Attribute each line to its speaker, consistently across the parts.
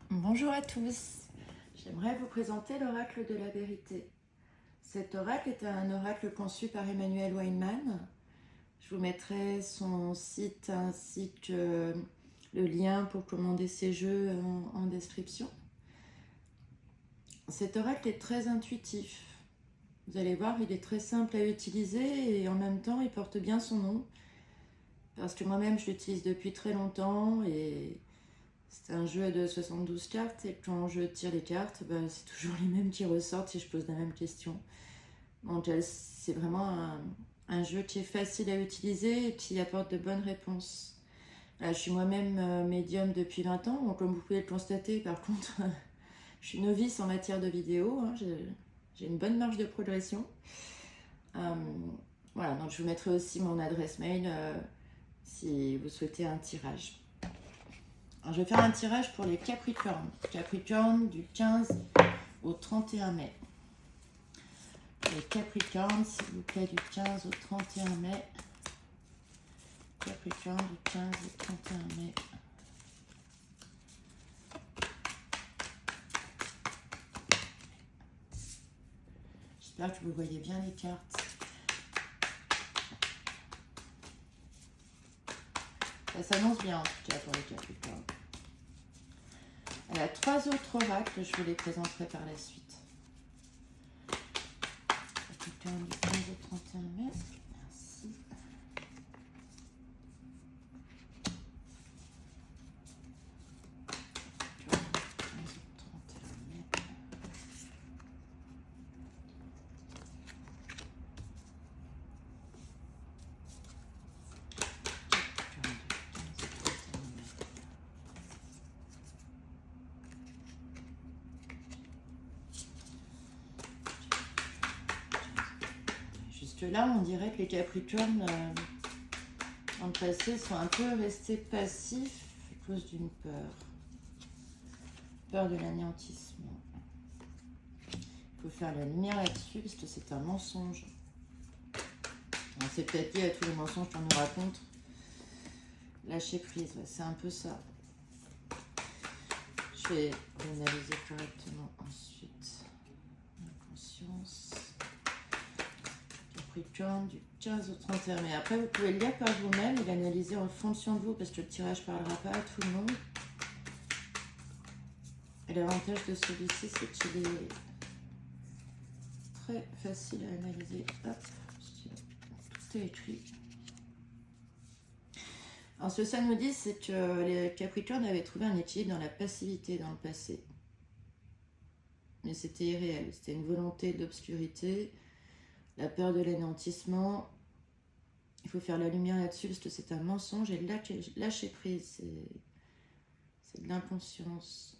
Speaker 1: Bonjour à tous, j'aimerais vous présenter l'oracle de la vérité. Cet oracle est un oracle conçu par Emmanuel Weinman. Je vous mettrai son site ainsi que le lien pour commander ses jeux en description. Cet oracle est très intuitif. Vous allez voir, il est très simple à utiliser et en même temps, il porte bien son nom. Parce que moi-même, je l'utilise depuis très longtemps et c'est un jeu de 72 cartes et quand je tire les cartes, c'est toujours les mêmes qui ressortent si je pose la même question. Donc c'est vraiment un jeu qui est facile à utiliser et qui apporte de bonnes réponses. Là, je suis moi-même médium depuis 20 ans, donc comme vous pouvez le constater, par contre, je suis novice en matière de vidéo, hein, j'ai une bonne marge de progression. Voilà, donc je vous mettrai aussi mon adresse mail si vous souhaitez un tirage. Alors, je vais faire un tirage pour les Capricornes. Capricorne du 15 au 31 mai. Les Capricornes, s'il vous plaît, du 15 au 31 mai. Capricorne du 15 au 31 mai. J'espère que vous voyez bien les cartes. Ça s'annonce bien en tout cas pour les Capricornes. Elle a 3 autres oracles, je vous les présenterai par la suite. Capricorne du 15 au 31 mai. Merci. Là, on dirait que les Capricornes, dans le passé, sont un peu restés passifs à cause d'une peur. Peur de l'anéantissement. Il faut faire la lumière là-dessus parce que c'est un mensonge. C'est peut-être lié à tous les mensonges qu'on nous raconte. Lâcher prise, ouais, c'est un peu ça. Je vais analyser correctement ensuite. La conscience. Capricorne du 15 au 31 mai. Après, vous pouvez le lire par vous-même et l'analyser en fonction de vous parce que le tirage ne parlera pas à tout le monde. Et l'avantage de celui-ci, c'est qu'il est très facile à analyser. Hop, tout est écrit. Alors, ce que ça nous dit, c'est que les Capricornes avaient trouvé un équilibre dans la passivité dans le passé. Mais c'était irréel. C'était une volonté d'obscurité. La peur de l'anéantissement, il faut faire la lumière là-dessus parce que c'est un mensonge et lâcher prise, c'est de l'inconscience.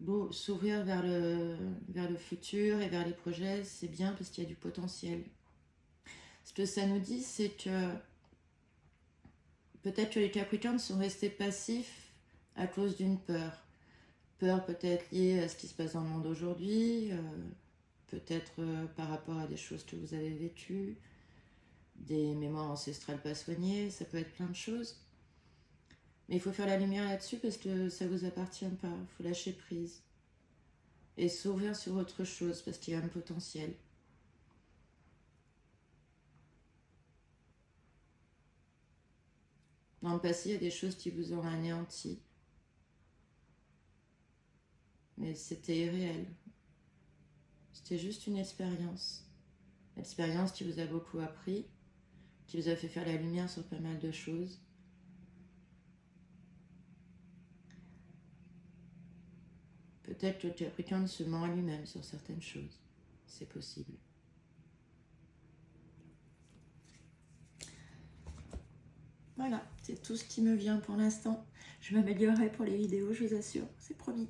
Speaker 1: Beau, s'ouvrir vers le futur et vers les projets, c'est bien parce qu'il y a du potentiel. Ce que ça nous dit, c'est que peut-être que les Capricornes sont restés passifs à cause d'une peur. Peur peut-être liée à ce qui se passe dans le monde aujourd'hui, peut-être par rapport à des choses que vous avez vécues, des mémoires ancestrales pas soignées, ça peut être plein de choses. Mais il faut faire la lumière là-dessus parce que ça ne vous appartient pas, il faut lâcher prise. Et s'ouvrir sur autre chose parce qu'il y a un potentiel. Dans le passé, il y a des choses qui vous ont anéanti. Mais c'était irréel. C'était juste une expérience. Expérience qui vous a beaucoup appris, qui vous a fait faire la lumière sur pas mal de choses. Peut-être que le Capricorne se ment à lui-même sur certaines choses. C'est possible. Voilà, c'est tout ce qui me vient pour l'instant. Je m'améliorerai pour les vidéos, je vous assure, c'est promis.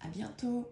Speaker 1: À bientôt.